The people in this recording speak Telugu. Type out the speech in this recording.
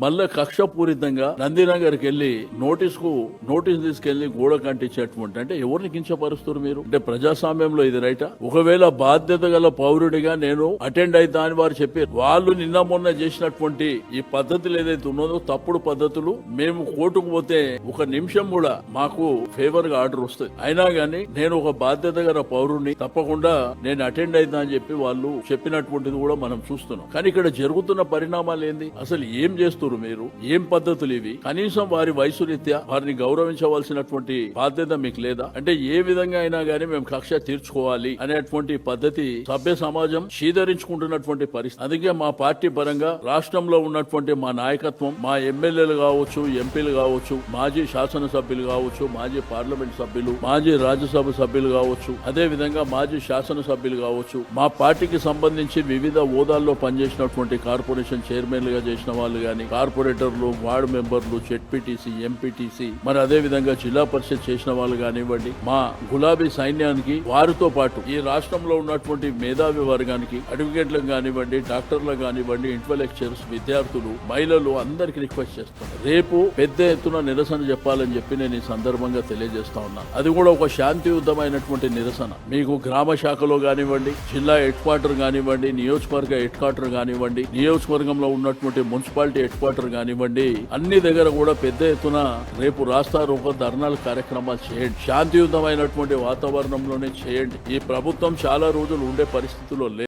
మళ్ళా కక్షపూరితంగా నందినగర్కి వెళ్లి నోటీస్ తీసుకెళ్లి గోడ కంటించేటువంటి అంటే ఎవరిని కించపరుస్తారు మీరు? అంటే ప్రజాస్వామ్యంలో ఇది రైటా? ఒకవేళ బాధ్యత గల పౌరుడిగా నేను అటెండ్ అయితా అని వారు చెప్పారు. వాళ్ళు నిన్న మొన్న చేసినటువంటి ఈ పద్ధతులు ఏదైతే ఉన్నదో తప్పుడు పద్ధతులు, మేము కోర్టుకు పోతే ఒక నిమిషం కూడా మాకు ఫేవర్ గా ఆర్డర్ వస్తుంది. అయినా గానీ నేను ఒక బాధ్యత గల పౌరుడిని, తప్పకుండా నేను అటెండ్ అయితా అని చెప్పి వాళ్ళు చెప్పినటువంటిది కూడా మనం చూస్తున్నాం. కానీ ఇక్కడ జరుగుతున్న పరిణామాలు ఏంది? అసలు ఏం చేస్తున్నారు మీరు? ఏం పద్ధతులు ఇవి? కనీసం వారి వయసు రీత్యా వారిని గౌరవించవలసినటువంటి బాధ్యత మీకు లేదా? అంటే ఏ విధంగా అయినా గానీ మేము కక్ష తీర్చుకోవాలి అనేటువంటి పద్ధతి సభ్య సమాజం చీదరించుకుంటున్నటువంటి పరిస్థితి. అందుకే మా పార్టీ పరంగా రాష్ట్రంలో ఉన్నటువంటి మా నాయకత్వం, మా ఎమ్మెల్యేలు కావచ్చు, ఎంపీలు కావచ్చు, మాజీ శాసనసభ్యులు కావచ్చు, మాజీ పార్లమెంట్ సభ్యులు, మాజీ రాజ్యసభ సభ్యులు కావచ్చు, అదే విధంగా మాజీ శాసనసభ్యులు కావచ్చు, మా పార్టీకి సంబంధించి వివిధ హోదాల్లో పనిచేసినటువంటి కార్పొరేషన్ చైర్మన్లుగా చేసిన వాళ్ళు గాని, కార్పొరేటర్లు, వార్డు మెంబర్లు, జెడ్పీటీసీ, ఎంపీటీసీ, మరి అదే విధంగా జిల్లా పరిషత్ చేసిన వాళ్ళు కానివ్వండి, మా గులాబీ సైన్యానికి, వారితో పాటు ఈ రాష్ట్రంలో ఉన్నటువంటి మేధావి వర్గానికి, అడ్వకేట్లకు కానివ్వండి, డాక్టర్లకు కానివ్వండి, ఇంటలెక్చువల్స్, విద్యార్థులు, మహిళలు అందరికి రిక్వెస్ట్ చేస్తున్నాను, రేపు పెద్ద ఎత్తున నిరసన చెప్పాలని చెప్పి నేను ఈ సందర్భంగా తెలియజేస్తా ఉన్నాను. అది కూడా ఒక శాంతియుతమైనటువంటి నిరసన. మీకు గ్రామ శాఖలో కానివ్వండి, జిల్లా హెడ్ క్వార్టర్ కానివ్వండి, నియోజకవర్గ హెడ్ క్వార్టర్ కానివ్వండి, నియోజకవర్గంలో ఉన్నటువంటి మున్సిపాలిటీ హెడ్ క్వార్టర్ కానివ్వండి, అన్ని దగ్గర కూడా పెద్ద ఎత్తున రేపు రాస్తారోకో, ధర్నాల కార్యక్రమాలు చేయండి. శాంతియుతమైనటువంటి వాతావరణంలోనే చేయండి. ఈ ప్రభుత్వం చాలా రోజులు ఉండే పరిస్థితుల్లో లేదు.